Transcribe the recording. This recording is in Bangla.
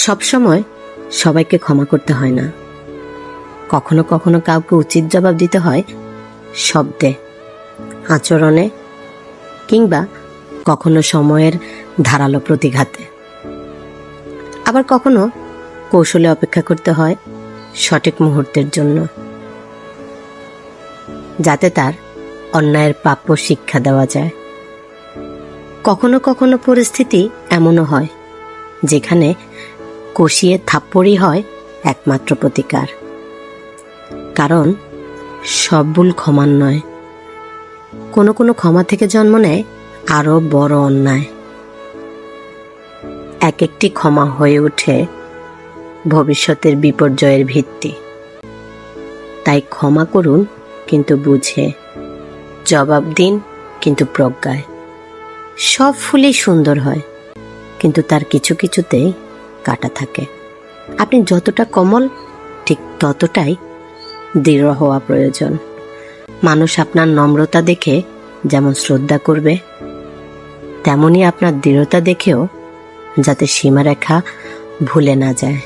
সবসময় সবাইকে ক্ষমা করতে হয় না। কখনো কখনো কাউকে উচিত জবাব দিতে হয় শব্দে, আচরণে, কিংবা কখনো সময়ের ধারালো প্রতিঘাতে। আবার কখনো কৌশলে অপেক্ষা করতে হয় সঠিক মুহূর্তের জন্য, যাতে তার অন্যায়ের প্রাপ্য শিক্ষা দেওয়া যায়। কখনো কখনো পরিস্থিতি এমনও হয় যেখানে কষিয়ে থাপ্পড়ই হয় একমাত্র প্রতিকার। কারণ সব ভুল ক্ষমার নয়, কোনো কোনো ক্ষমা থেকে জন্ম নেয় আরো বড় অন্যায়। এক একটি ক্ষমা হয়ে ওঠে ভবিষ্যতের বিপর্যয়ের ভিত্তি। তাই ক্ষমা করুন কিন্তু বুঝে, জবাব দিন কিন্তু প্রজ্ঞায়। সব ফুলই সুন্দর হয়, কিন্তু তার কিছু কিছুতেই কাটা থাকে। আপনি যতটা কোমল, ঠিক ততটাই দৃঢ় হওয়া প্রয়োজন। মানুষ আপনার নম্রতা দেখে যেমন শ্রদ্ধা করবে, তেমনি আপনার দৃঢ়তা দেখেও যাতে সীমারেখা ভুলে না যায়।